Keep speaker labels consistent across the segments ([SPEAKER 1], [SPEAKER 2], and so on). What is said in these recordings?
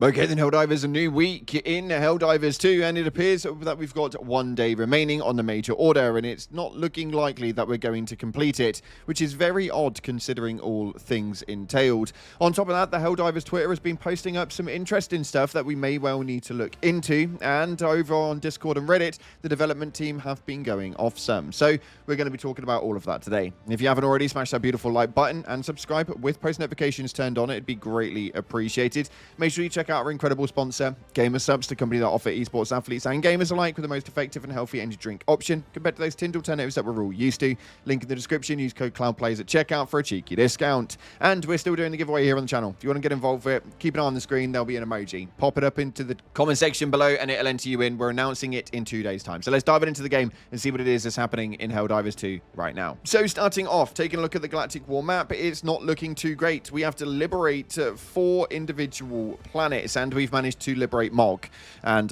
[SPEAKER 1] Okay, then Helldivers, a new week in Helldivers 2, and it appears that we've got 1 day remaining on the major order, and it's not looking likely that we're going to complete it, which is very odd considering all things entailed. On top of that, the Helldivers Twitter has been posting up some interesting stuff that we may well need to look into, and over on Discord and Reddit, the development team have been going off some. So we're going to be talking about all of that today. If you haven't already, smash that beautiful like button and subscribe with post notifications turned on. It'd be greatly appreciated. Make sure you check out our incredible sponsor, GamerSubs, the company that offer esports athletes and gamers alike with the most effective and healthy energy drink option compared to those tinned alternatives that we're all used to. Link in the description. Use code CloudPlayers at checkout for a cheeky discount. And we're still doing the giveaway here on the channel. If you want to get involved with it, keep an eye on the screen. There'll be an emoji. Pop it up into the comment section below and it'll enter you in. We're announcing it in 2 days' time. So let's dive into the game and see what it is that's happening in Helldivers 2 right now. So starting off, taking a look at the Galactic War map, it's not looking too great. We have to liberate 4 individual planets, and we've managed to liberate Mog, and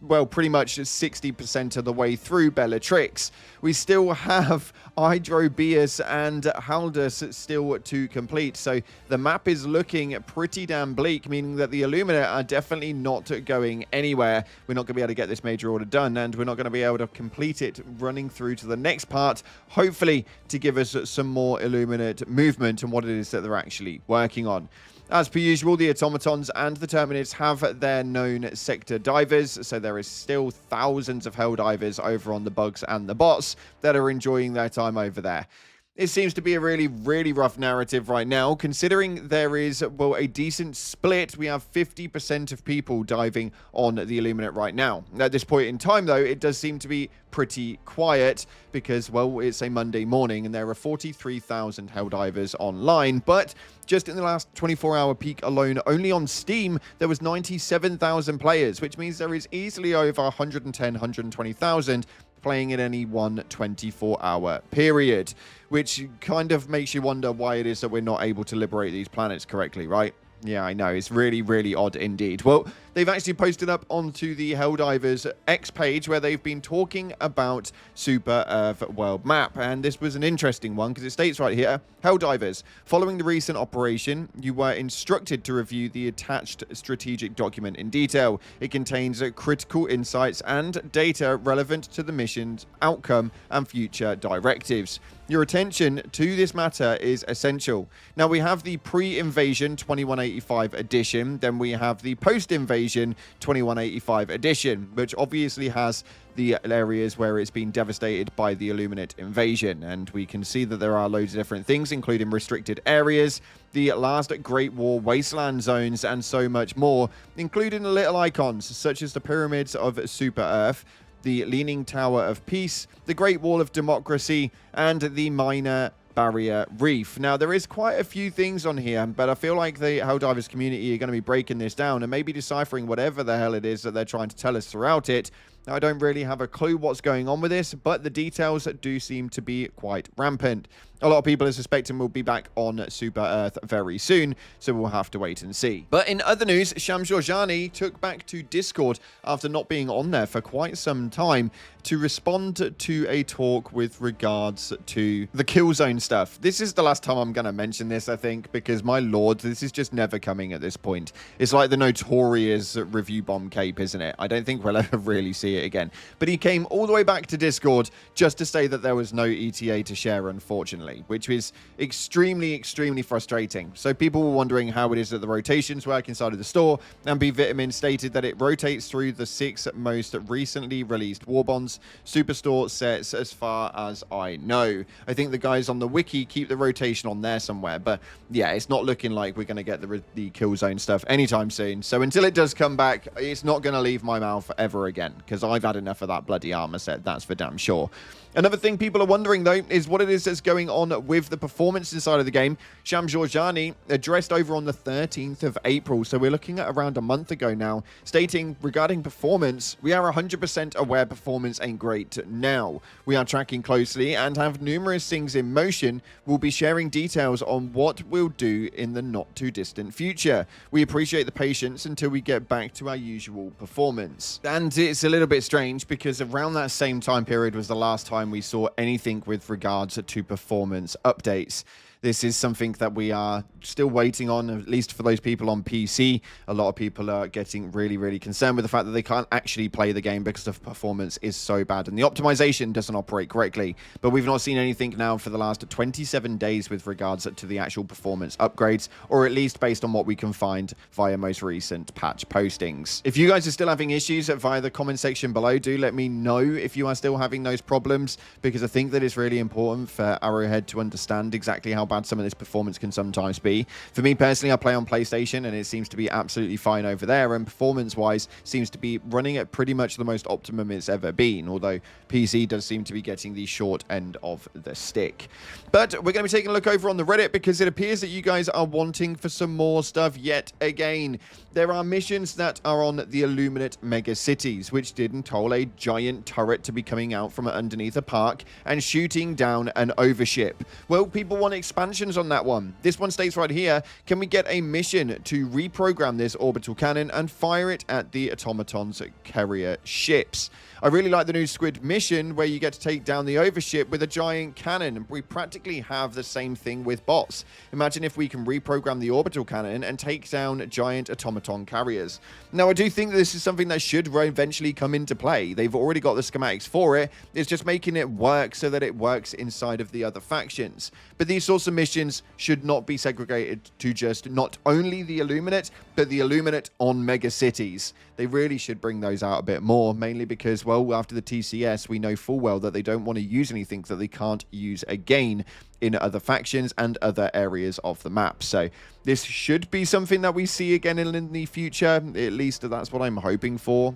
[SPEAKER 1] well, pretty much 60% of the way through Bellatrix. We still have Hydrobius and Haldus still to complete, so the map is looking pretty damn bleak, meaning that the Illuminate are definitely not going anywhere. We're not going to be able to get this major order done, and we're not going to be able to complete it running through to the next part, hopefully to give us some more Illuminate movement and what it is that they're actually working on. As per usual, the automatons and the terminates have their known sector divers, so there is still thousands of Helldivers over on the bugs and the bots that are enjoying their time over there. It seems to be a really, really rough narrative right now, considering there is, well, a decent split. We have 50% of people diving on the Illuminate right now. At this point in time, though, it does seem to be pretty quiet because, well, it's a Monday morning and there are 43,000 Helldivers online. But just in the last 24-hour peak alone, only on Steam, there was 97,000 players, which means there is easily over 110, 120,000 playing in any one 24-hour period, which kind of makes you wonder why it is that we're not able to liberate these planets correctly, right? Yeah, I know. It's really, really odd indeed. Well, they've actually posted up onto the Helldivers X page where they've been talking about Super Earth World Map. And this was an interesting one because it states right here, Helldivers, following the recent operation, you were instructed to review the attached strategic document in detail. It contains critical insights and data relevant to the mission's outcome and future directives. Your attention to this matter is essential. Now, we have the pre-invasion 2185 edition, then we have the post-invasion 2185 edition, which obviously has the areas where it's been devastated by the Illuminate invasion. And we can see that there are loads of different things, including restricted areas, the last Great War wasteland zones, and so much more, including little icons such as the pyramids of Super Earth, the Leaning Tower of Peace, the Great Wall of Democracy, and the Minor Barrier Reef. Now, there is quite a few things on here, but I feel like the Helldivers community are going to be breaking this down and maybe deciphering whatever the hell it is that they're trying to tell us throughout it. Now, I don't really have a clue what's going on with this, but the details do seem to be quite rampant. A lot of people are suspecting we'll be back on Super Earth very soon, so we'll have to wait and see. But in other news, Shams Georgiani took back to Discord after not being on there for quite some time to respond to a talk with regards to the Killzone stuff. This is the last time I'm going to mention this, I think, because my lord, this is just never coming at this point. It's like the notorious review bomb cape, isn't it? I don't think we'll ever really see it again. But he came all the way back to Discord just to say that there was no ETA to share, unfortunately, which is extremely, extremely frustrating. So people were wondering how it is that the rotations work inside of the store, and B Vitamin stated that it rotates through the 6 most recently released war bonds Superstore sets as far as I know. I think the guys on the wiki keep the rotation on there somewhere, but yeah, it's not looking like we're going to get the Killzone stuff anytime soon. So until it does come back, it's not going to leave my mouth ever again, because I've had enough of that bloody armor set, that's for damn sure. Another thing people are wondering, though, is what it is that's going on with the performance inside of the game. Shams Georgiani addressed over on the 13th of April, so we're looking at around a month ago now, stating regarding performance, we are 100% aware performance ain't great now. We are tracking closely and have numerous things in motion. We'll be sharing details on what we'll do in the not too distant future. We appreciate the patience until we get back to our usual performance. And it's a little bit strange because around that same time period was the last time we saw anything with regards to performance updates. This is something that we are still waiting on, at least for those people on PC. A lot of people are getting really, really concerned with the fact that they can't actually play the game because the performance is so bad and the optimization doesn't operate correctly. But we've not seen anything now for the last 27 days with regards to the actual performance upgrades, or at least based on what we can find via most recent patch postings. If you guys are still having issues via the comment section below, do let me know if you are still having those problems, because I think that it's really important for Arrowhead to understand exactly how bad some of this performance can sometimes be. For me personally, I play on PlayStation and it seems to be absolutely fine over there, and performance wise seems to be running at pretty much the most optimum it's ever been, although PC does seem to be getting the short end of the stick. But we're going to be taking a look over on the Reddit, because it appears that you guys are wanting for some more stuff yet again. There are missions that are on the Illuminate mega cities, which did entail a giant turret to be coming out from underneath a park and shooting down an overship. Well, people want expansions on that one. This one states right here, can we get a mission to reprogram this orbital cannon and fire it at the automaton's carrier ships? I really like the new Squid mission where you get to take down the overship with a giant cannon. We practically have the same thing with bots. Imagine if we can reprogram the orbital cannon and take down giant automaton carriers. Now, I do think this is something that should eventually come into play. They've already got the schematics for it. It's just making it work so that it works inside of the other factions. But these sorts of missions should not be segregated to just not only the Illuminate, but the Illuminate on mega cities. They really should bring those out a bit more, mainly because, well, after the TCS, we know full well that they don't want to use anything that they can't use again in other factions and other areas of the map. So this should be something that we see again in the future. At least that's what I'm hoping for.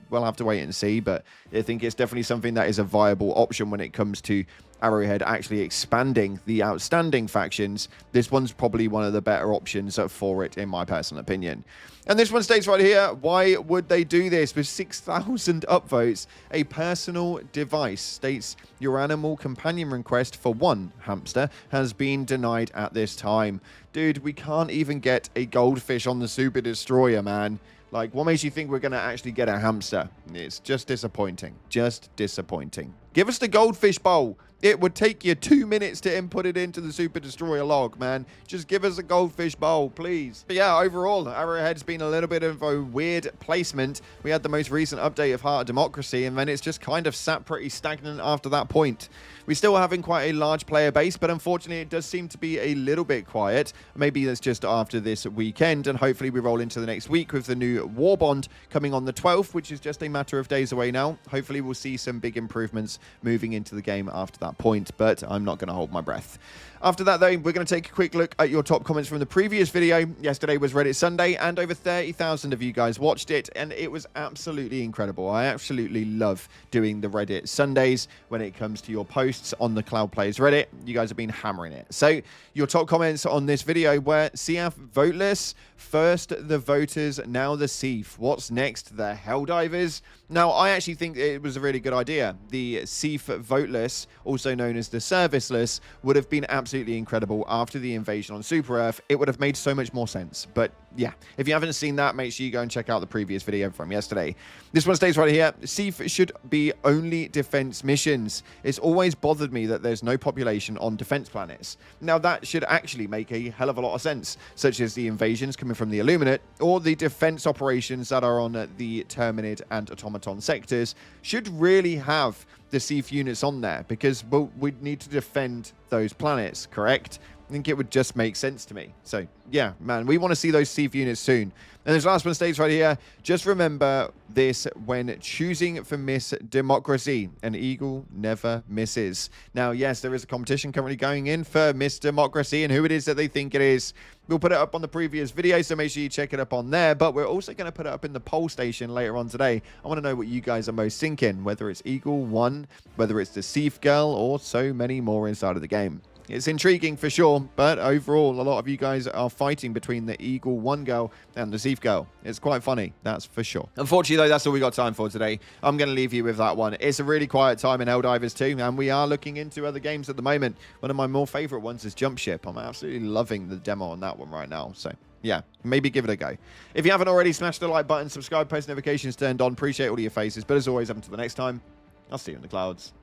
[SPEAKER 1] We'll have to wait and see, but I think it's definitely something that is a viable option when it comes to Arrowhead actually expanding the outstanding factions. This one's probably one of the better options for it, in my personal opinion. And this one states right here, why would they do this? With 6,000 upvotes, a personal device states your animal companion request for one hamster has been denied at this time. Dude, we can't even get a goldfish on the Super Destroyer, man. Like, what makes you think we're going to actually get a hamster? It's just disappointing. Just disappointing. Give us the goldfish bowl. It would take you 2 minutes to input it into the Super Destroyer log, man. Just give us a goldfish bowl, please. But yeah, overall, Arrowhead's been a little bit of a weird placement. We had the most recent update of Heart of Democracy, and then it's just kind of sat pretty stagnant after that point. We're still having quite a large player base, but unfortunately, it does seem to be a little bit quiet. Maybe that's just after this weekend, and hopefully we roll into the next week with the new War Bond coming on the 12th, which is just a matter of days away now. Hopefully, we'll see some big improvements moving into the game after that point, but I'm not going to hold my breath. After that, though, we're going to take a quick look at your top comments from the previous video. Yesterday was Reddit Sunday, and over 30,000 of you guys watched it, and it was absolutely incredible. I absolutely love doing the Reddit Sundays when it comes to your posts on the Cloud Players Reddit. You guys have been hammering it. So, your top comments on this video were, CF voteless, first the voters, now the Thief. What's next? The Helldivers? Now, I actually think it was a really good idea. The Thief voteless, also known as the serviceless, would have been absolutely incredible after the invasion on Super Earth. It would have made so much more sense. But yeah, if you haven't seen that, make sure you go and check out the previous video from yesterday. This one states right here, Thief should be only defense missions. It's always bothered me that there's no population on defense planets. Now, that should actually make a hell of a lot of sense, such as the invasions coming from the Illuminate, or the defense operations that are on the Terminid and Automaton sectors should really have the Thief units on there, because we'd need to defend those planets, correct? I think it would just make sense to me. So, yeah, man, we want to see those Thief units soon. And this last one states right here, just remember this when choosing for Miss Democracy. An eagle never misses. Now, yes, there is a competition currently going in for Miss Democracy and who it is that they think it is. We'll put it up on the previous video, so make sure you check it up on there. But we're also going to put it up in the poll station later on today. I want to know what you guys are most thinking, whether it's Eagle 1, whether it's the Thief Girl, or so many more inside of the game. It's intriguing for sure, but overall, a lot of you guys are fighting between the Eagle 1 girl and the Thief girl. It's quite funny, that's for sure. Unfortunately, though, that's all we got time for today. I'm going to leave you with that one. It's a really quiet time in Helldivers 2, and we are looking into other games at the moment. One of my more favorite ones is Jump Ship. I'm absolutely loving the demo on that one right now, so yeah, maybe give it a go. If you haven't already, smash the like button, subscribe, post notifications turned on. Appreciate all of your faces, but as always, up until the next time, I'll see you in the clouds.